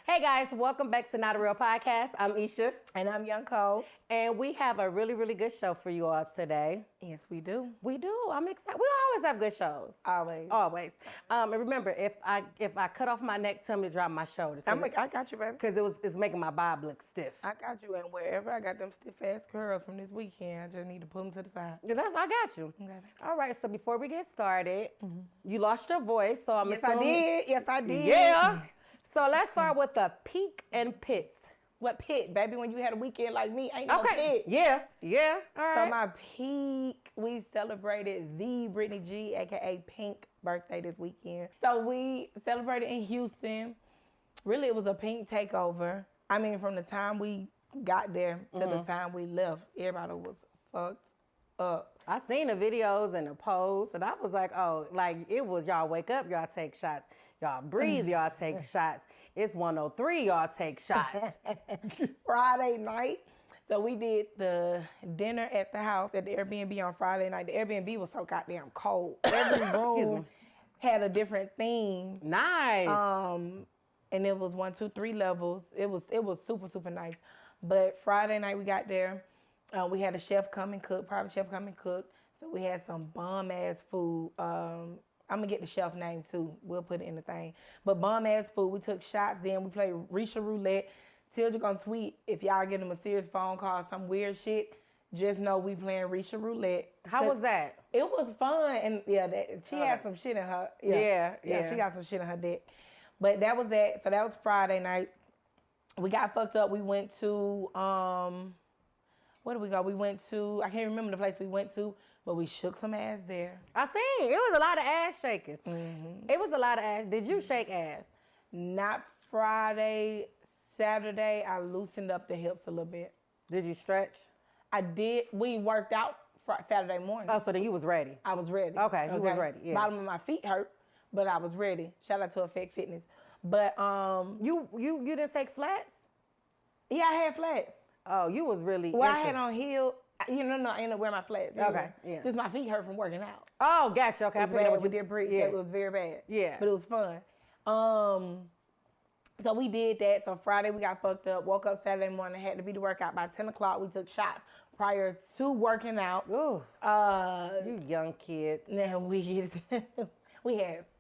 Hey guys, welcome back to Not a Real Podcast. I'm Isha. And I'm Young Cole. And we have a really, really good show for you all today. Yes, we do. We do. I'm excited. We always have good shows. Always. Always. And remember, if I cut off my neck, tell me to drop my shoulders. I got you, baby. Because it's making my bob look stiff. I got you. And wherever I got them stiff-ass curls from this weekend, I just need to pull them to the side. Yeah, I got you. Okay. All right, so before we get started, you lost your voice, so I'm assuming. Yes, I did. Yeah. So let's start with the peak and pits. What pit, baby? When you had a weekend like me, ain't no pit. Yeah. All right. So my peak, we celebrated the Brittany G, aka Pink, birthday this weekend. So we celebrated in Houston. Really, it was a Pink takeover. I mean, from the time we got there to the time we left, everybody was fucked up. I seen the videos and the posts, and I was like, oh, like it was y'all wake up, y'all take shots. Y'all breathe, y'all take shots. It's 103, y'all take shots. Friday night, so we did the dinner at the house at the Airbnb on Friday night. The Airbnb was so goddamn cold. Every room had a different theme. Nice. And it was 1, 2, 3 levels. It was super, super nice. But Friday night we got there. We had a chef come and cook, private chef come and cook. So we had some bomb-ass food. I'm going to get the chef name, too. We'll put it in the thing. But bomb-ass food. We took shots. Then we played Risha Roulette. Tilja gonna tweet if y'all get a mysterious phone call, some weird shit. Just know we playing Risha Roulette. How was that? It was fun. And, yeah, she had some shit in her. Yeah. She got some shit in her deck. But that was that. So that was Friday night. We got fucked up. We went to... where did we go? We went to, I can't remember the place we went to, but we shook some ass there. I seen. It was a lot of ass shaking. It was a lot of ass. Did you shake ass? Not Friday. Saturday, I loosened up the hips a little bit. Did you stretch? I did. We worked out Saturday morning. Oh, so then you was ready. I was ready. Okay, you was ready, yeah. Bottom of my feet hurt, but I was ready. Shout out to Effect Fitness. But, You didn't take flats? yeah, I had flats. Oh, you was really Well, I had on heel. No, I ended up wearing my flats. Anyway. Okay, yeah. Just my feet hurt from working out. Oh, gotcha. Okay, I It was bad. We did break. Yeah. It was very bad. Yeah. But it was fun. So we did that. So Friday we got fucked up. Woke up Saturday morning. Had to be to work out by 10 o'clock. We took shots prior to working out. Ooh. You young kids. Now we had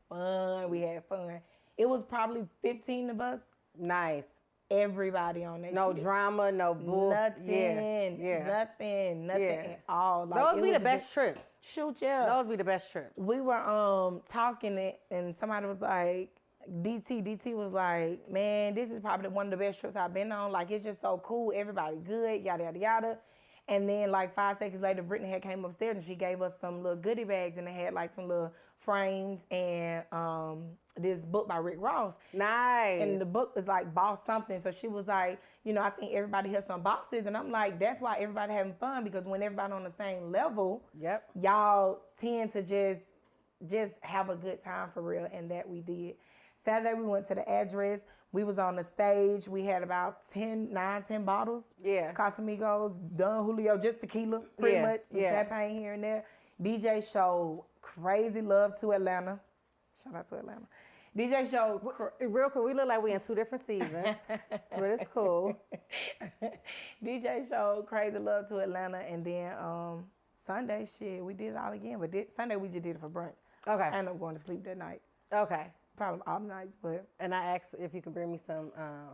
fun. We had fun. It was probably 15 of us. Nice. Everybody on that. No shit. drama, no bull. Nothing. Nothing at all. Like, those be the best trips. Shoot, yeah. Those be the best trips. We were talking it, and somebody was like, DT was like, man, this is probably one of the best trips I've been on. Like, it's just so cool. Everybody good, yada, yada, yada. And then, like, 5 seconds later, Brittany had came upstairs, and she gave us some little goodie bags, and they had, like, some little frames and this book by Rick Ross. Nice. And the book was, like, Boss Something. So she was like, I think everybody has some bosses. And I'm like, that's why everybody having fun, because when everybody on the same level, y'all tend to just have a good time for real, and that we did. Saturday, we went to the address. We was on the stage. We had about 10 bottles. Yeah. Casamigos, Don Julio, just tequila, pretty much. Some champagne here and there. DJ showed crazy love to Atlanta. Shout out to Atlanta. DJ showed... Real quick, we look like we in 2 different seasons, but it's cool. DJ showed crazy love to Atlanta, and then Sunday, shit, we did it all again. But Sunday, we just did it for brunch. Okay. I ended up going to sleep that night. Okay. Probably all nights, but... And I asked if you could bring me some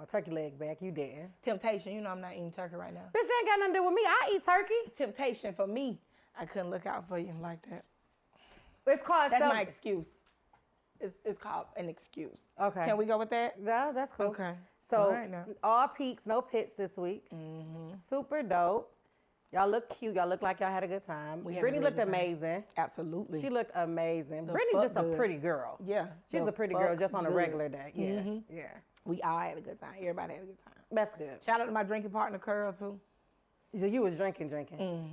turkey leg back. You did. Temptation. I'm not eating turkey right now. Bitch, you ain't got nothing to do with me. I eat turkey. Temptation for me. I couldn't look out for you like that. It's called... That's my excuse. It's called an excuse. Okay. Can we go with that? No, that's cool. Okay. So, all peaks, no pits this week. Super dope. Y'all look cute. Y'all look like y'all had a good time. Brittany looked amazing. Absolutely. She looked amazing. Brittany's just a pretty girl. Yeah. She's a pretty girl just on a regular day. Yeah. Yeah. We all had a good time. Everybody had a good time. That's good. Shout out to my drinking partner, Curl, too. So you was drinking.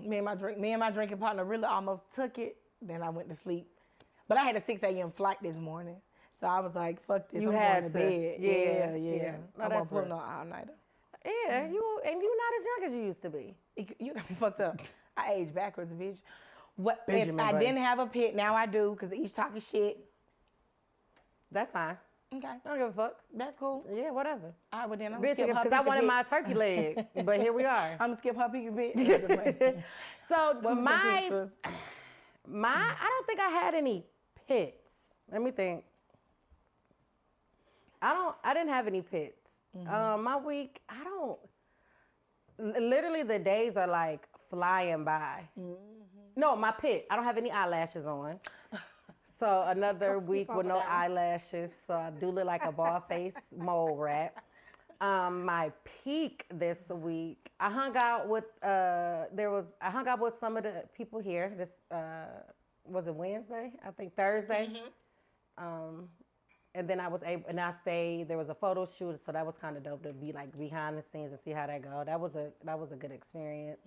Me and my drinking partner really almost took it. Then I went to sleep. But I had a 6 a.m. flight this morning. So I was like, fuck this. I'm going to bed. Yeah. No, I'm that's going to pull no all-nighter. Yeah, you not as young as you used to be. You got me fucked up. I aged backwards, bitch. What if I didn't have a pit? Now I do, because each talking shit. That's fine. Okay. I don't give a fuck. That's cool. Yeah, whatever. All right, well then I'm Bitch, skip her because I wanted pick. my turkey leg, but here we are. I'm gonna skip her pick a bit. So What was your I don't think I had any pits. Let me think. I didn't have any pits. My week, literally the days are like flying by. No, my pit, I don't have any eyelashes on. So another week with no eyelashes. So I do look like a bald face mole rat. My peak this week, I hung out with some of the people here. This was it Wednesday? I think Thursday. And then I stayed. There was a photo shoot, so that was kind of dope to be like behind the scenes and see how that go. That was a good experience.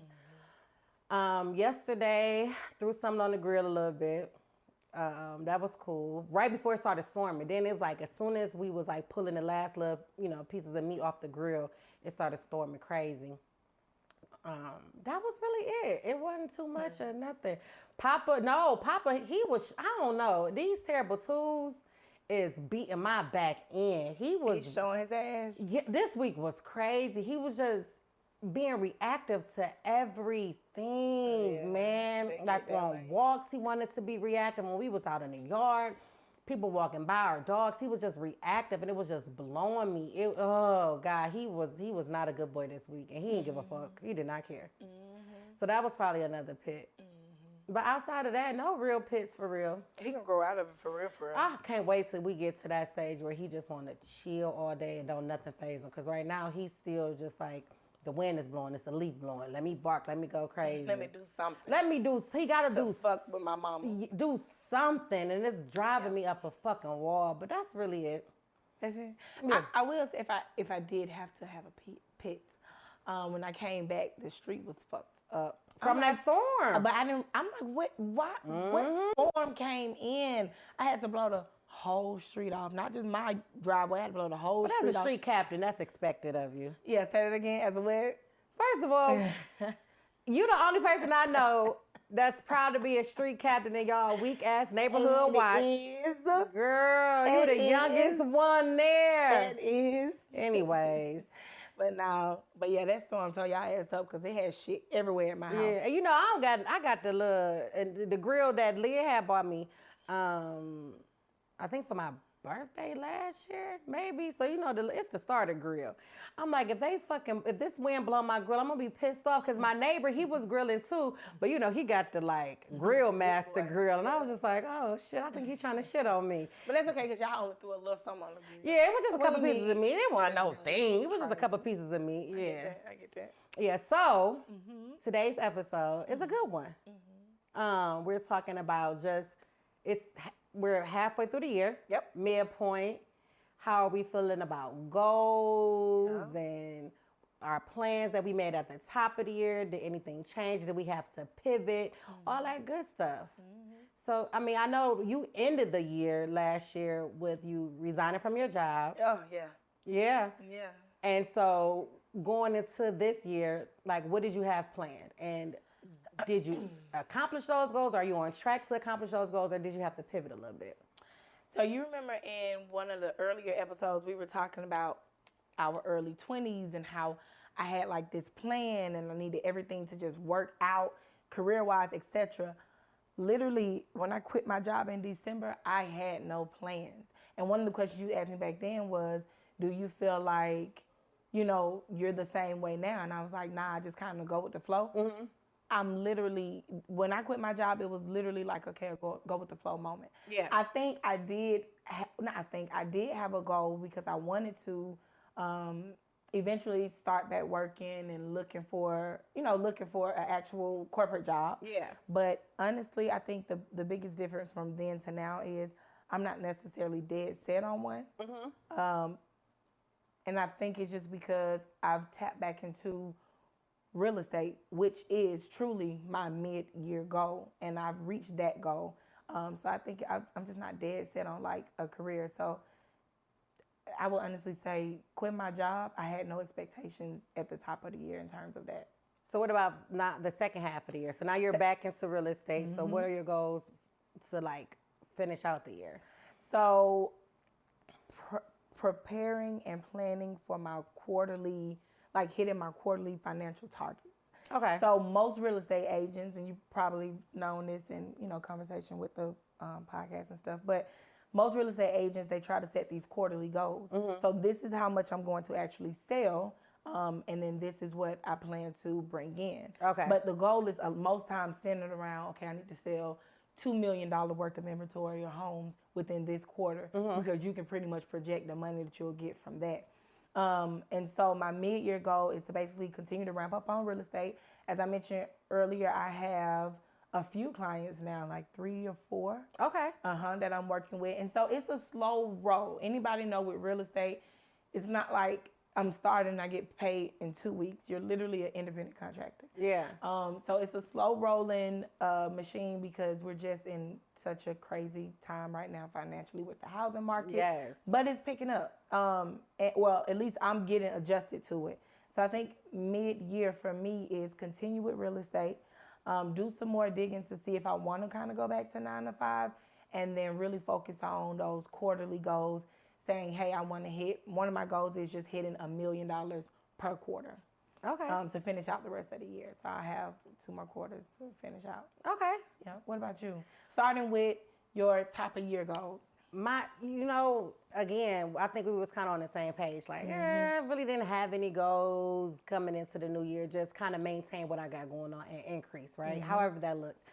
Yesterday, threw something on the grill a little bit. That was cool. Right before it started storming. Then it was like as soon as we was like pulling the last little, pieces of meat off the grill, it started storming crazy. That was really it. It wasn't too much or nothing. Papa, he was, I don't know. These terrible tools is beating my back in. He's showing his ass. Yeah, this week was crazy. He was just being reactive to everything, man. Like on walks, he wanted to be reactive. When we was out in the yard, people walking by our dogs, he was just reactive, and it was just blowing me. Oh God, he was not a good boy this week, and he didn't give a fuck. He did not care. So that was probably another pit. But outside of that, no real pits for real. He gonna grow out of it for real. I can't wait till we get to that stage where he just want to chill all day and don't nothing faze him. Because right now he's still just like, the wind is blowing, it's a leaf blowing. Let me bark, let me go crazy. Let me do something. He gotta do fuck with my mama. Do something, and it's driving me up a fucking wall. But that's really it. That's it. Yeah. I will say if I did have to have a pit, when I came back, the street was fucked up. From that storm. But I'm like, what storm came in? I had to blow the whole street off, not just my driveway. I had to blow the whole street off. But as a street captain, that's expected of you. Yeah, say that again. As a what? First of all, you the only person I know that's proud to be a street captain in y'all weak-ass neighborhood watch. Girl, you the youngest one there. That is. Anyways. But yeah, that storm tore y'all ass up because they had shit everywhere in my house. Yeah, you know, I got the grill that Leah had bought me, I think for my birthday last year, maybe. So, you know, it's the starter grill. I'm like, if this wind blow my grill, I'm going to be pissed off because my neighbor, he was grilling too. But, you know, he got the, like, grill master grill. And I was just like, oh, shit, I think he's trying to shit on me. But that's okay because y'all only threw a little something on the grill. Yeah, it was just a couple pieces of meat. It wasn't no thing. It was just a couple pieces of meat. Yeah. I get that. Yeah, so today's episode is a good one. We're talking about we're halfway through the year. Yep. Midpoint. How are we feeling about goals and our plans that we made at the top of the year? Did anything change? Did we have to pivot? All that good stuff. So, I mean, I know you ended the year last year with you resigning from your job. Oh, yeah. Yeah. Yeah. And so going into this year, like, what did you have planned? And did you accomplish those goals? Are you on track to accomplish those goals, or did you have to pivot a little bit? So you remember in one of the earlier episodes, we were talking about our early 20s and how I had like this plan and I needed everything to just work out career-wise, etc. Literally, when I quit my job in December, I had no plans. And one of the questions you asked me back then was, do you feel like, you know, you're the same way now? And I was like, nah, I just kind of go with the flow. I'm literally, when I quit my job, it was literally like, okay, go with the flow moment. Yeah. I think I did have a goal because I wanted to eventually start back working and looking for an actual corporate job. Yeah. But honestly, I think the biggest difference from then to now is I'm not necessarily dead set on one. And I think it's just because I've tapped back into real estate, which is truly my mid-year goal, and I've reached that goal. So I think I'm just not dead set on like a career. So I will honestly say, quit my job, I had no expectations at the top of the year in terms of that. So what about not the second half of the year? So now you're back into real estate. So what are your goals to like finish out the year? So preparing and planning for my quarterly, like hitting my quarterly financial targets. Okay. So most real estate agents, and you probably known this in, conversation with the podcast and stuff, but most real estate agents, they try to set these quarterly goals. Mm-hmm. So this is how much I'm going to actually sell, and then this is what I plan to bring in. Okay. But the goal is most times centered around, okay, I need to sell $2 million worth of inventory or homes within this quarter, mm-hmm. because you can pretty much project the money that you'll get from that. And so my mid-year goal is to basically continue to ramp up on real estate. As I mentioned earlier, I have a few clients now, like 3 or 4. Okay. That I'm working with. And so it's a slow roll. Anybody know with real estate, it's not like I'm starting and I get paid in 2 weeks. You're literally an independent contractor. Yeah. So it's a slow rolling machine because we're just in such a crazy time right now financially with the housing market. Yes. But it's picking up. Well, at least I'm getting adjusted to it. So I think mid-year for me is continue with real estate, do some more digging to see if I want to kind of go back to 9 to 5, and then really focus on those quarterly goals, saying, hey, I want to hit, one of my goals is just hitting $1 million per quarter. Okay. To finish out the rest of the year. So I have 2 more quarters to finish out. Okay. Yeah. What about you? Starting with your top of year goals. Again, I think we was kind of on the same page. Like, Mm-hmm. really didn't have any goals coming into the new year. Just kind of maintain what I got going on and increase, right? Mm-hmm. However that looked.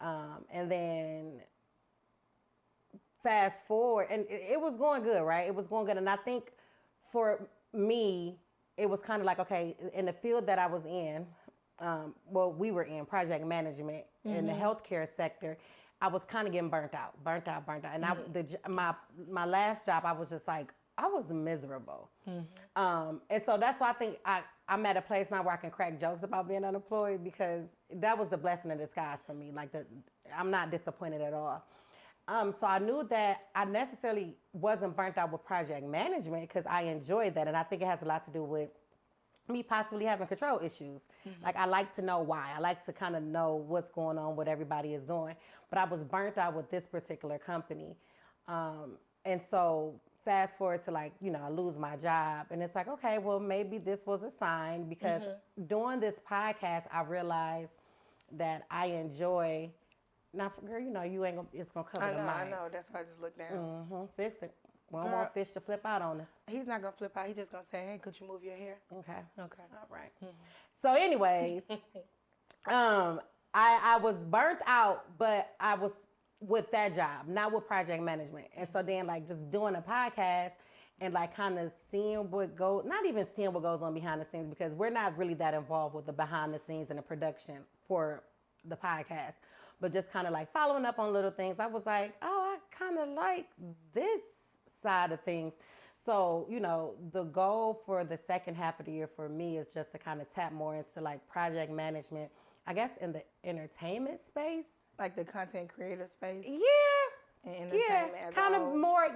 And then fast forward, and it was going good, right? It was going good. And I think for me, it was kind of like, okay, in the field that I was in, we were in project management mm-hmm. in the healthcare sector. I was kind of getting burnt out. And mm-hmm. my last job, I was just like, I was miserable. Mm-hmm. And so that's why I think I'm at a place now where I can crack jokes about being unemployed, because that was the blessing in disguise for me. Like, I'm not disappointed at all. So I knew that I necessarily wasn't burnt out with project management because I enjoyed that. And I think it has a lot to do with me possibly having control issues. Mm-hmm. Like, I like to know why. I like to kind of know what's going on, what everybody is doing. But I was burnt out with this particular company. And so fast forward to, like, I lose my job. And it's like, okay, well, maybe this was a sign, because mm-hmm. doing this podcast, I realized that I enjoy. Now, girl, you ain't gonna, it's gonna cover the mic. I know. That's why I just looked down. Mm-hmm. Fix it. We don't want fish to flip out on us. He's not gonna flip out. He's just gonna say, "Hey, could you move your hair?" Okay. All right. Mm-hmm. So, anyways, I was burnt out, but I was with that job, not with project management. And so then, like, just doing a podcast and, like, kind of seeing not even seeing what goes on behind the scenes, because we're not really that involved with the behind the scenes and the production for the podcast, but just kind of like following up on little things. I was like, oh, I kind of like this side of things. So, the goal for the second half of the year for me is just to kind of tap more into, like, project management, I guess, in the entertainment space. Like the content creator space? Yeah. And entertainment kind of more,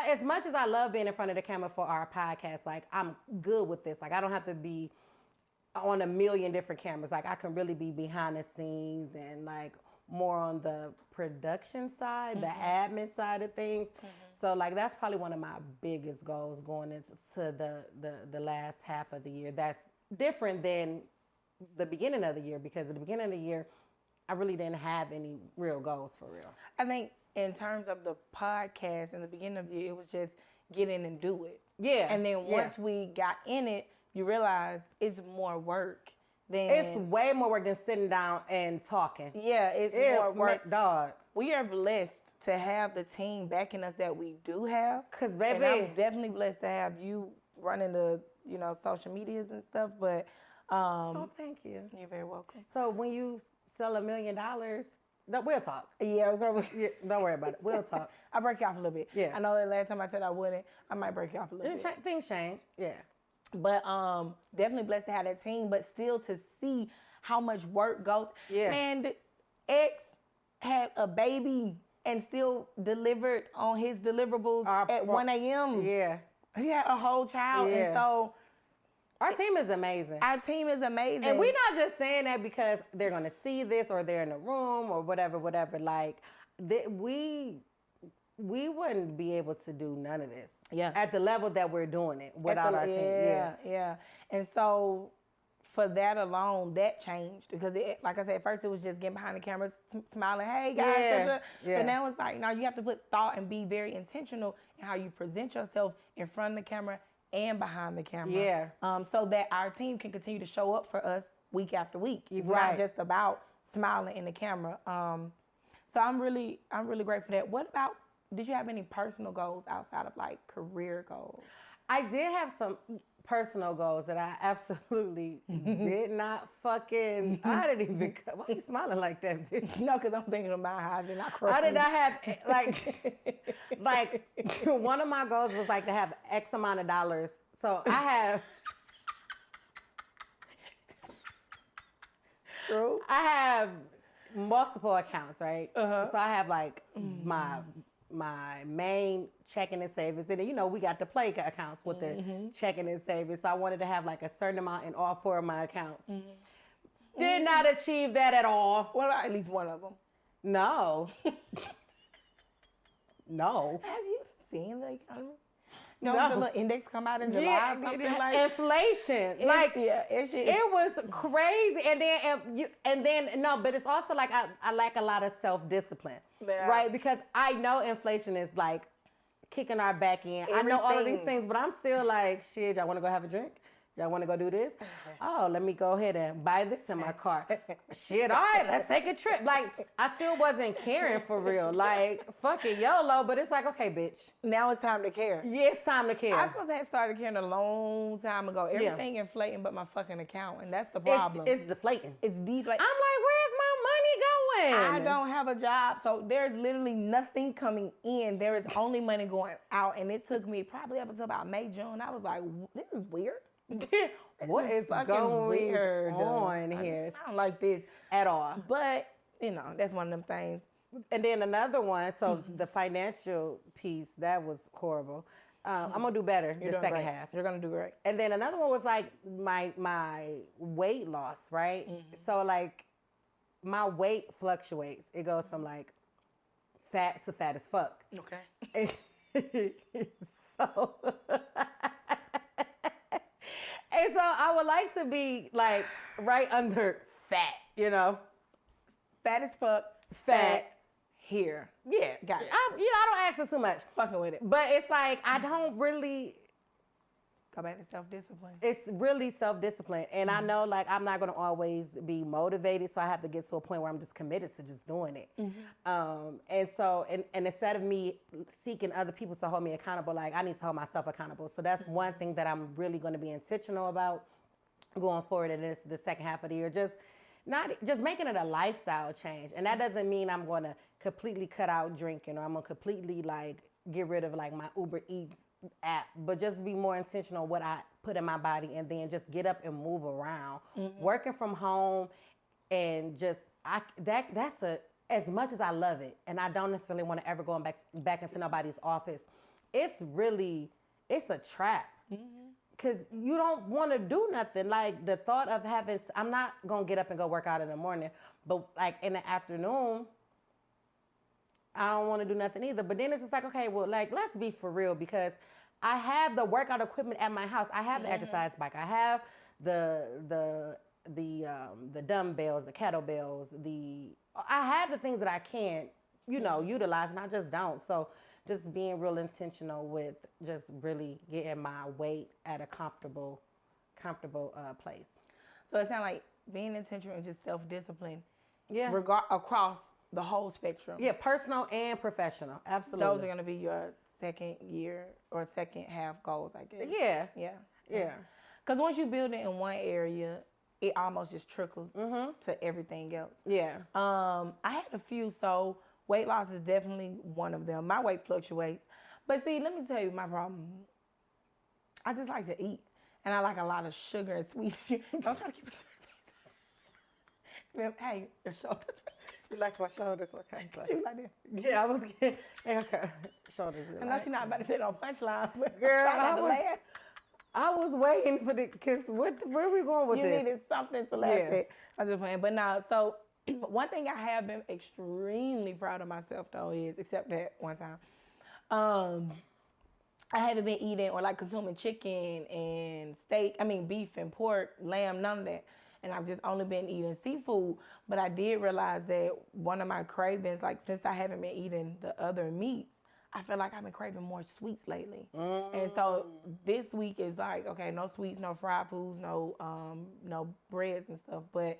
as much as I love being in front of the camera for our podcast, like, I'm good with this. Like, I don't have to be on a million different cameras. Like, I can really be behind the scenes and, like, more on the production side, mm-hmm. the admin side of things. Mm-hmm. So, like, that's probably one of my biggest goals going into the last half of the year. That's different than the beginning of the year, because at the beginning of the year, I really didn't have any real goals for real. I think in terms of the podcast, in the beginning of the year, it was just get in and do it. Yeah. And then once we got in it, you realize it's more work. It's way more work than sitting down and talking. Yeah, it's more work. Dog. We are blessed to have the team backing us that we do have. Cause baby, and I'm definitely blessed to have you running the social medias and stuff. But thank you. You're very welcome. So when you sell $1 million, we'll talk. Yeah, don't worry about it. We'll talk. I'll break you off a little bit. Yeah. I know that last time I said I wouldn't. I might break you off a little bit. Things change. Yeah. But definitely blessed to have that team, but still to see how much work goes. Yeah. And X had a baby and still delivered on his deliverables at 1 a.m. Yeah. He had a whole child. Yeah. And so our team is amazing. Our team is amazing. And we're not just saying that because they're going to see this or they're in the room or whatever. Like, we wouldn't be able to do none of this Yeah. At the level that we're doing it without our team. Yeah. And so for that alone, that changed because, like I said, at first it was just getting behind the camera, smiling, hey guys. But now it's like, now you have to put thought and be very intentional in how you present yourself in front of the camera and behind the camera. Yeah. So that our team can continue to show up for us week after week. It's Right. not just about smiling in the camera. So I'm really grateful for that. What about, did you have any personal goals outside of like career goals? I did have some personal goals that I absolutely did not fucking, I didn't even, why are you smiling like that, bitch? No, because I'm thinking about how I did not cry. I did not have, like one of my goals was like to have X amount of dollars. So I have, True. I have multiple accounts, right? Uh-huh. So I have like my main checking and savings, and then, you know, we got the play accounts with the checking and savings. So I wanted to have like a certain amount in all 4 of my accounts. Did not achieve that at all. What about at least one of them? No. No. Have you seen the economy? No, the little index come out in July or something like inflation. It was crazy. And then no, but it's also like I lack a lot of self-discipline. Yeah. Right? Because I know inflation is like kicking our back in. I know all of these things, but I'm still like, shit, y'all want to go have a drink? Y'all want to go do this? Oh, let me go ahead and buy this in my car. Shit, all right, let's take a trip. Like, I still wasn't caring for real. Like, fucking YOLO, but it's like, okay, bitch. Now it's time to care. Yeah, it's time to care. I was supposed to have started caring a long time ago. Everything inflating but my fucking account, and that's the problem. It's deflating. It's deflating. I'm like, where's my money going? I don't have a job, so there's literally nothing coming in. There is only money going out, and it took me probably up until about May, June. I was like, this is weird. What is going weird on here? I don't like this at all. But, you know, that's one of them things. And then another one, so the financial piece, that was horrible. I'm going to do better the second half. You're going to do great. And then another one was like my weight loss, right? So like my weight fluctuates. It goes from like fat to fat as fuck. Okay. So... And so I would like to be like right under fat, you know? Fat as fuck, fat here. Yeah. Got it. I don't ask for too much. Fucking with it. But it's like, I don't really... Go back to self-discipline. It's really self-discipline. And I know like I'm not going to always be motivated, so I have to get to a point where I'm just committed to just doing it. And so, and instead of me seeking other people to hold me accountable, like I need to hold myself accountable. So that's one thing that I'm really going to be intentional about going forward in the second half of the year. Just making it a lifestyle change. And that doesn't mean I'm going to completely cut out drinking or I'm going to completely like get rid of like my Uber Eats app, but just be more intentional what I put in my body and then just get up and move around. Working from home and just that's as much as I love it, and I don't necessarily want to ever go back into nobody's office. It's a trap. Because you don't want to do nothing. Like the thought of I'm not going to get up and go work out in the morning, but like in the afternoon, I don't want to do nothing either. But then it's just like, okay, well, like, let's be for real, because I have the workout equipment at my house. I have the exercise bike. I have the dumbbells, the kettlebells, I have the things that I can, utilize, and I just don't. So just being real intentional with just really getting my weight at a comfortable place. So it sounds like being intentional and just self-discipline. Yeah. Across the whole spectrum. Yeah, personal and professional. Absolutely. Those are going to be your second year or second half goals, I guess. Yeah. Because once you build it in one area, it almost just trickles to everything else. Yeah. I had a few, so weight loss is definitely one of them. My weight fluctuates. But see, let me tell you my problem. I just like to eat. And I like a lot of sugar and sweet. Don't try to keep it straight. Hey, your shoulders. Relax my shoulders, okay? So. She like that. Yeah, I was getting, okay. Shoulders relax. I know she's not about to say no punchline, but girl, I was waiting for because where are we going with this? You needed something to laugh at. I'm just playing. But now, so one thing I have been extremely proud of myself though is, except that one time, I haven't been eating or like consuming chicken and steak. I mean, beef and pork, lamb, none of that. And I've just only been eating seafood. But I did realize that one of my cravings, like since I haven't been eating the other meats, I feel like I've been craving more sweets lately. And so this week is like, okay, no sweets, no fried foods, no breads and stuff. But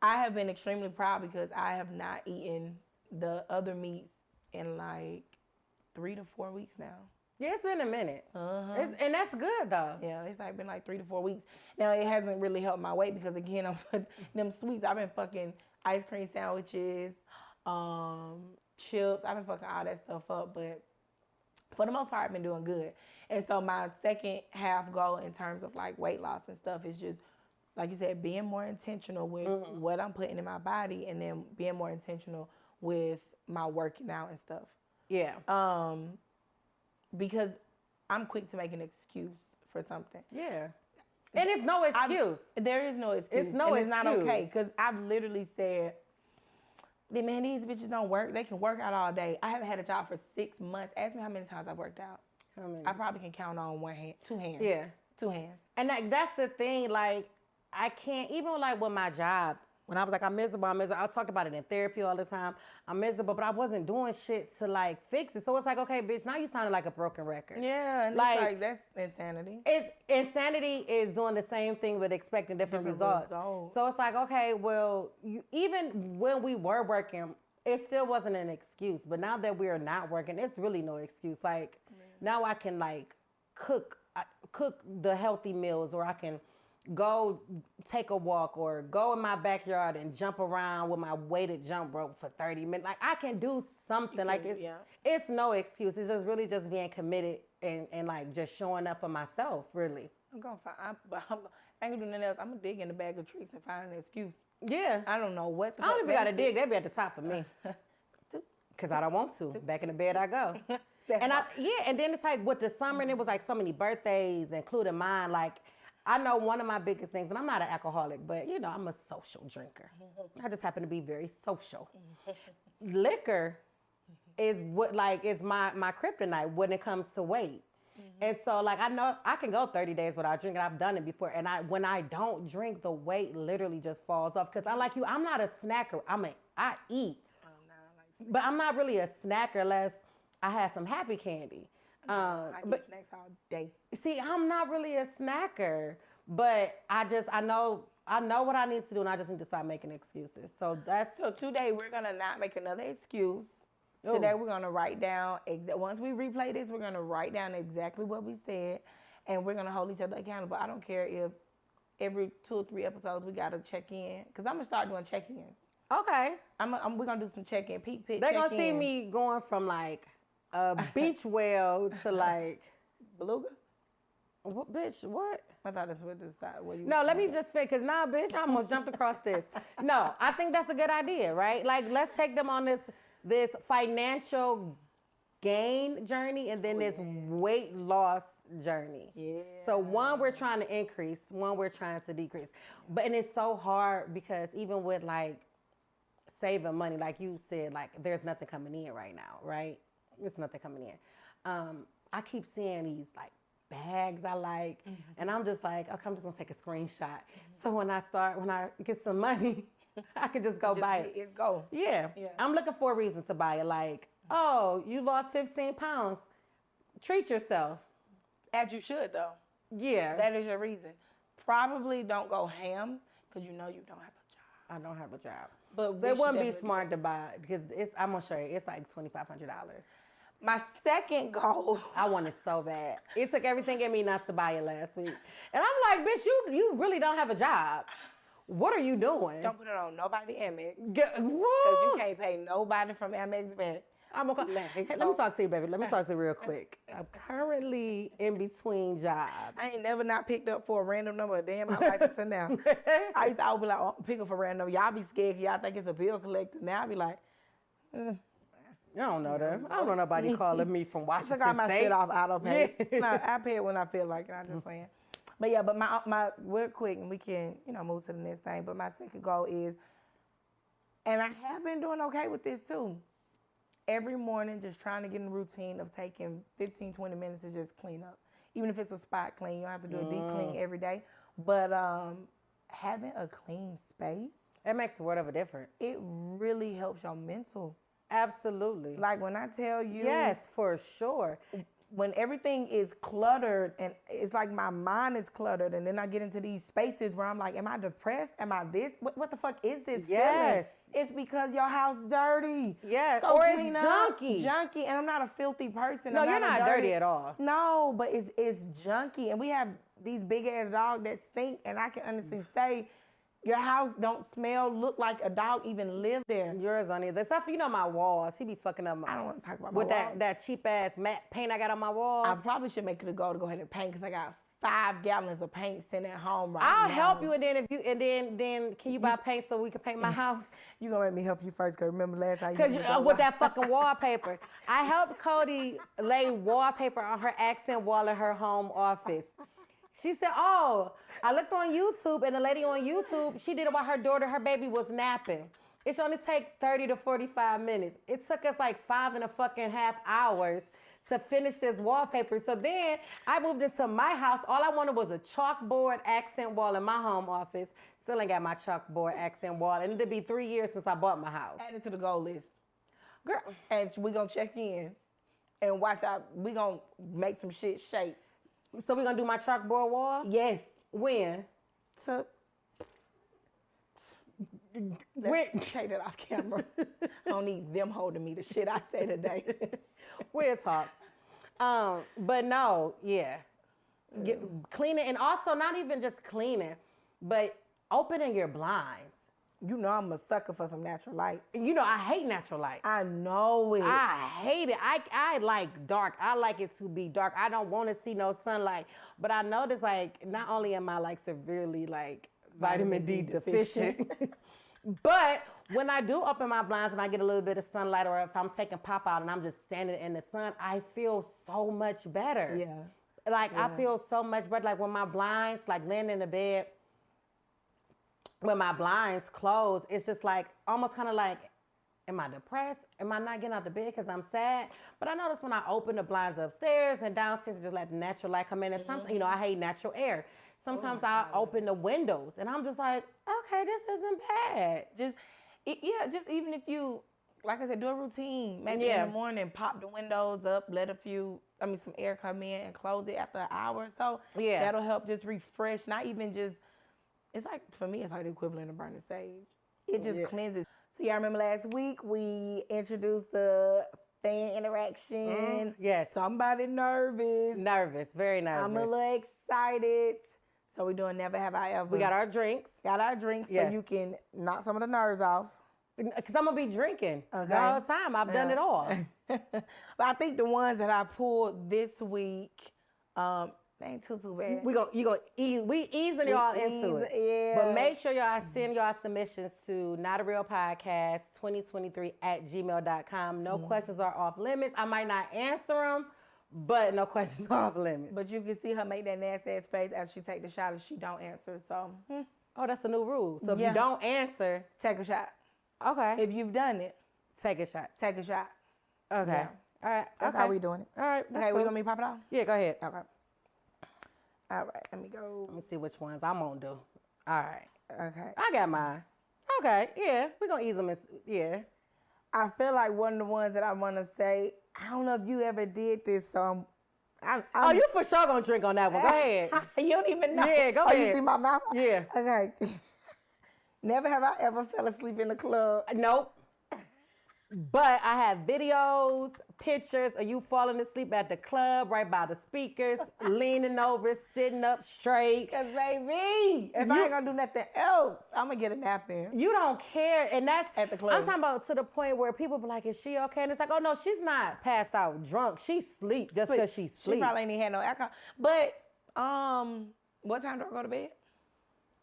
I have been extremely proud because I have not eaten the other meats in like 3 to 4 weeks now. Yeah, it's been a minute. And that's good, though. Yeah, it's like been like 3 to 4 weeks. Now, it hasn't really helped my weight because, again, I'm putting them sweets. I've been fucking ice cream sandwiches, chips. I've been fucking all that stuff up. But for the most part, I've been doing good. And so my second half goal in terms of, like, weight loss and stuff is just, like you said, being more intentional with what I'm putting in my body and then being more intentional with my working out and stuff. Yeah. Because I'm quick to make an excuse for something. Yeah. And it's no excuse. There is no excuse. It's no excuse. It's not okay. Because I've literally said, man, these bitches don't work. They can work out all day. I haven't had a job for 6 months. Ask me how many times I've worked out. How many? I probably can count on one hand, 2 hands. Yeah. 2 hands. And that's the thing, like, I can't, even like with my job, when I was like, I'm miserable. I talked about it in therapy all the time. I'm miserable, but I wasn't doing shit to like fix it. So it's like, okay, bitch, now you sounded like a broken record. Yeah, and like, it's like that's insanity. Insanity is doing the same thing but expecting different results. So it's like, okay, well, even when we were working, it still wasn't an excuse. But now that we are not working, it's really no excuse. Like now I can like cook the healthy meals, or I can go take a walk or go in my backyard and jump around with my weighted jump rope for 30 minutes. Like I can do something. Like it's no excuse. It's just really just being committed and like just showing up for myself, really. I'm gonna find, I ain't gonna do nothing else. I'm gonna dig in the bag of tricks and find an excuse. Yeah. I don't know what the I don't even gotta dig. They be at the top for me. Cause I don't want to. Back in the bed I go. And then it's like with the summer and it was like so many birthdays, including mine, like I know one of my biggest things, and I'm not an alcoholic, but you know, I'm a social drinker. I just happen to be very social. Liquor is what is my kryptonite when it comes to weight. And so like I know I can go 30 days without drinking. I've done it before. And when I don't drink, the weight literally just falls off. Cause I'm like you, I'm not a snacker. I eat. But I'm not really a snacker unless I have some happy candy. I eat snacks all day. See, I'm not really a snacker, but I know what I need to do, and I just need to stop making excuses. So today we're gonna not make another excuse. Today we're gonna write down. Once we replay this, we're gonna write down exactly what we said, and we're gonna hold each other accountable. I don't care if every 2 or 3 episodes we gotta check in, cause I'm gonna start doing check-ins. Okay. We're gonna do some check-in, peek. They're gonna see me going from like a beach whale to like beluga. What, bitch? What? I thought that's what this side. No, let me just fit, cause now, bitch, I almost jumped across this. No, I think that's a good idea, right? Like, let's take them on this financial gain journey, and then this weight loss journey. Yeah. So one we're trying to increase, one we're trying to decrease, and it's so hard because even with like saving money, like you said, like there's nothing coming in right now, right? There's nothing coming in. I keep seeing these like bags I like, and I'm just like, okay, I'm just gonna take a screenshot. So when I get some money, I can just go buy it. It's go. Yeah. I'm looking for a reason to buy it. Like, oh, you lost 15 pounds. Treat yourself. As you should, though. Yeah. That is your reason. Probably don't go ham because you know you don't have a job. I don't have a job. But so it wouldn't be smart to buy it because I'm gonna show you. It's like $2,500. My second goal. I want it so bad. It took everything in me not to buy it last week. And I'm like, bitch, you really don't have a job. What are you doing? Don't put it on nobody Amex. Because you can't pay nobody from Amex back. I'm okay. Hey, let me talk to you, baby. Let me talk to you real quick. I'm currently in between jobs. I ain't never not picked up for a random number a day in my life until now. I used to always be like, oh, pick up for a random number. Y'all be scared because y'all think it's a bill collector. Now I be like, I don't know them. I don't know nobody calling me from Washington State. I got my shit off auto pay. No, I pay it when I feel like it. I'm just playing. But yeah, but my real quick, and we can, move to the next thing. But my second goal is, and I have been doing okay with this too, every morning just trying to get in the routine of taking 15, 20 minutes to just clean up. Even if it's a spot clean, you don't have to do a deep clean every day. But having a clean space, it makes a world of a difference. It really helps your mental. Absolutely. Like when I tell you. Yes, for sure. When everything is cluttered and it's like my mind is cluttered, and then I get into these spaces where I'm like, am I depressed? Am I this? What the fuck is this feeling? It's because your house dirty. Yes, Go or clean it's up. junky. Junky, and I'm not a filthy person. No, you're not dirty at all. No, but it's junky, and we have these big ass dogs that stink, and I can honestly say, your house don't smell, look like a dog even lived there. Yours don't either. Except for, my walls. He be fucking up my... I don't want to talk about my walls. With that cheap-ass matte paint I got on my walls. I probably should make it a goal to go ahead and paint because I got 5 gallons of paint sitting at home now. I'll help you, and then can you buy paint so we can paint my house? You gonna let me help you first? Cause remember last time with that fucking wallpaper. I helped Kodie lay wallpaper on her accent wall in her home office. She said, oh, I looked on YouTube, and the lady on YouTube, she did it while her baby was napping. It should only take 30 to 45 minutes. It took us like 5.5 hours to finish this wallpaper. So then I moved into my house. All I wanted was a chalkboard accent wall in my home office. Still ain't got my chalkboard accent wall. And it'll be 3 years since I bought my house. Add it to the goal list. Girl. And we gonna check in and watch out. We gonna make some shit shake. So we gonna do my chalkboard wall? Yes. When? Let's take that off camera. I don't need them holding me. The shit I say today. We'll talk. But no, yeah. Cleaning, and also not even just cleaning, but opening your blinds. You know I'm a sucker for some natural light. I hate natural light. I know it. I hate it. I like dark. I like it to be dark. I don't want to see no sunlight. But I notice, not only am I, severely, vitamin D deficient, but when I do open my blinds and I get a little bit of sunlight, or if I'm taking pop out and I'm just standing in the sun, I feel so much better. Yeah. I feel so much better. When my blinds, laying in the bed, when my blinds close, it's just almost kind of am I depressed? Am I not getting out of bed because I'm sad? But I notice when I open the blinds upstairs and downstairs and just let the natural light come in, and sometimes, I hate natural air. Sometimes I open the windows and I'm just like, okay, this isn't bad. Just even if you, like I said, do a routine. Maybe in the morning, pop the windows up, let some air come in and close it after an hour or so. Yeah. That'll help just refresh, not even just, for me, it's like the equivalent of burning sage. It just cleanses. So y'all remember last week, we introduced the fan interaction. Yes. Somebody nervous. Nervous, very nervous. I'm a little excited. So we're doing Never Have I Ever. We got our drinks. So you can knock some of the nerves off. Because I'm going to be drinking the whole time. I've done it all. But I think the ones that I pulled this week, they ain't too bad. We easing y'all into it. Yeah. But make sure y'all send y'all submissions to notarealpodcast2023@gmail.com. No questions are off limits. I might not answer them, but no questions are off limits. But you can see her make that nasty ass face as she take the shot if she don't answer. So, oh, that's a new rule. So if you don't answer, take a shot. Okay. If you've done it, take a shot. Take a shot. Okay. Yeah. All right. That's how we doing it. All right. Okay, we want me to pop it off? Yeah, go ahead. Okay. All right, let me go. Let me see which ones I'm gonna do. All right. Okay. I got mine. Okay. Yeah, we're gonna ease them. Yeah. I feel like one of the ones that I want to say, I don't know if you ever did this, so oh, you for sure gonna drink on that one. Go ahead. You don't even know. Yeah, go ahead. You see my mouth? Yeah. Okay. Never have I ever fell asleep in the club. Nope. But I have videos, pictures of you falling asleep at the club, right by the speakers, leaning over, sitting up straight. Because, baby, if I ain't going to do nothing else, I'm going to get a nap in. You don't care. And that's at the club. I'm talking about to the point where people be like, is she okay? And it's like, oh, no, she's not passed out drunk. She sleep just because she sleep. She probably ain't even had no alcohol. But what time do I go to bed?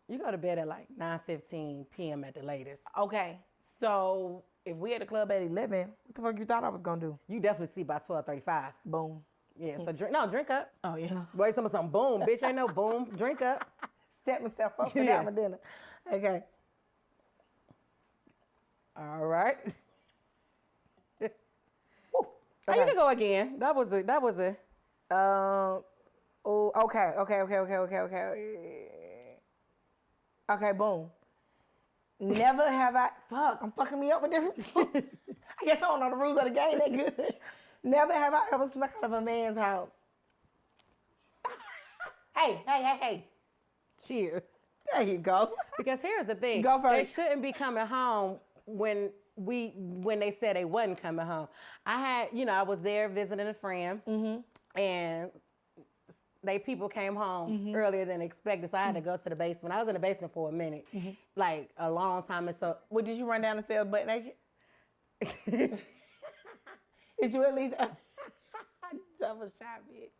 You go to bed at 9:15 p.m. at the latest. Okay. So if we at the club at 11, what the fuck you thought I was going to do? You definitely sleep by 12:35. Boom. Yeah, so drink up. Oh, yeah. Wait, some boom. Bitch, ain't no boom. Drink up. Set myself up for that for dinner. Okay. All right. Okay. You can go again. That was a. Oh, okay. Okay, boom. Never have I. Fuck, I'm fucking me up with this. I guess I don't know the rules of the game that good. Never have I ever snuck out of a man's house. Hey. Cheers. There you go. Because here's the thing. Go first. They shouldn't be coming home when they said they wasn't coming home. I was there visiting a friend, and people came home earlier than expected, so I had to go to the basement. I was in the basement for a minute, like a long time. And so, well, did you run down the stairs butt naked? Did you at least double shot, bitch?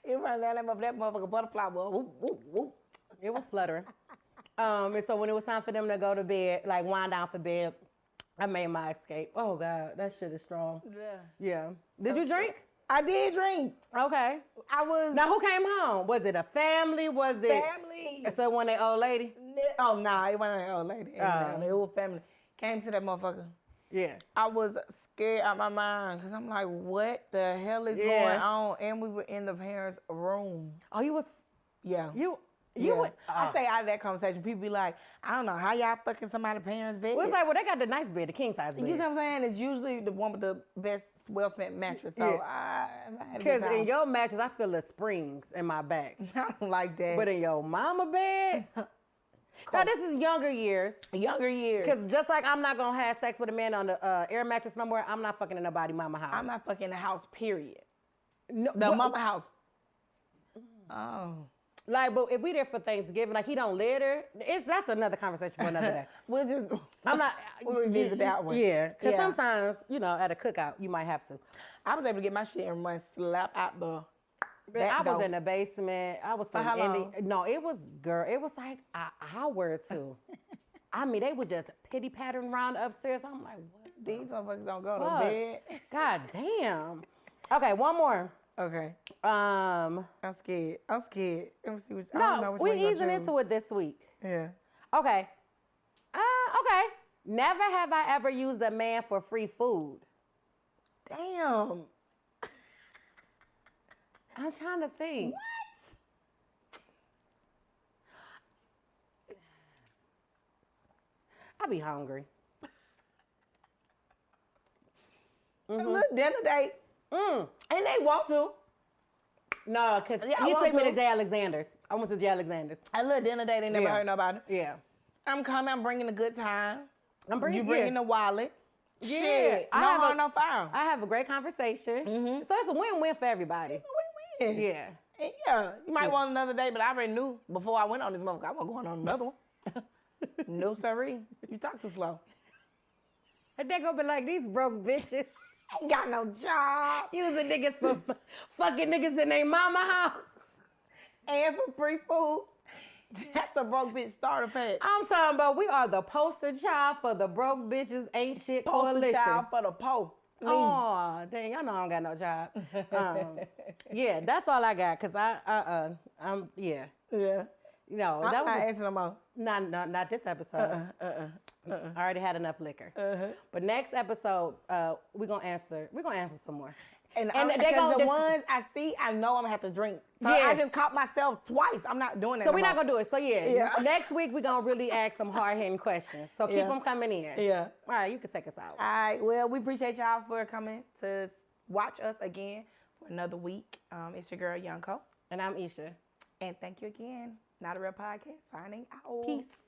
You run down that motherfucker butterfly, boy. Whoop, whoop, whoop. It was fluttering. And so when it was time for them to go to bed, like wind down for bed, I made my escape. Oh God, that shit is strong. Yeah. Did you drink? I did drink. Okay. Now who came home? Was it a family? Was it family? So one of the old lady? Oh nah, it wasn't an old lady. It was family. Came to that motherfucker. Yeah. I was scared out my mind because I'm like, what the hell is going on? And we were in the parents' room. Oh, you was? Yeah. You would, I stay out of that conversation. People be like, I don't know how y'all fucking somebody's parents' bed. Well, it's like, they got the nice bed, the king size bed. You know what I'm saying? It's usually the one with the best well-spent mattress. So because in your mattress, I feel the springs in my back. I don't like that. But in your mama bed, now this is younger years. Younger years. Because just like I'm not gonna have sex with a man on the air mattress no more, I'm not fucking in nobody mama house. I'm not fucking the house. Period. No, the mama house. Oh. Like, but if we there for Thanksgiving, like he don't live there, that's another conversation for another day. We'll revisit that one. Yeah, because sometimes, at a cookout, you might have to. I was able to get my shit and run slap out the I was in the basement. I was some No, it was like an hour or two. I mean, they was just pity pattern around upstairs. I'm like, what? These motherfuckers don't go to bed. God damn. Okay, one more. Okay. I'm scared. Let me see what. No, we're easing into it this week. Yeah. Okay. Okay. Never have I ever used a man for free food. Damn. I'm trying to think. What? I be hungry. A little dinner date. And they want to. No, because he took me to J. Alexander's. I went to J. Alexander's. A little dinner date, they never heard nobody. Yeah. I'm coming, I'm bringing a good time. You bringing the wallet. Yeah. Shit. No harm, no foul. I have a great conversation. So it's a win-win for everybody. It's a win-win. Yeah. And yeah. You might want another day, but I already knew before I went on this motherfucker, I wasn't going on another one. No, sirree. You talk too slow. And they gonna be like, these broke bitches ain't got no job. Using niggas for fucking niggas in their mama house. And for free food. That's the broke bitch starter pack. I'm talking about we are the poster child for the broke bitches ain't shit coalition. Poster child for the po. Oh, dang, y'all know I don't got no job. Yeah, that's all I got, because I'm, yeah. Yeah. No, I'm not answering no more. Not this episode. I already had enough liquor. But next episode, we're gonna answer some more. And the ones I see, I know I'm gonna have to drink. So I just caught myself twice. I'm not doing that. So we're not gonna do it. So next week we're gonna really ask some hard-hitting questions. So keep them coming in. Yeah. All right, you can take us out. All right. Well, we appreciate y'all for coming to watch us again for another week. It's your girl Yonko. And I'm Isha. And thank you again. Not a Real Podcast signing out. Peace.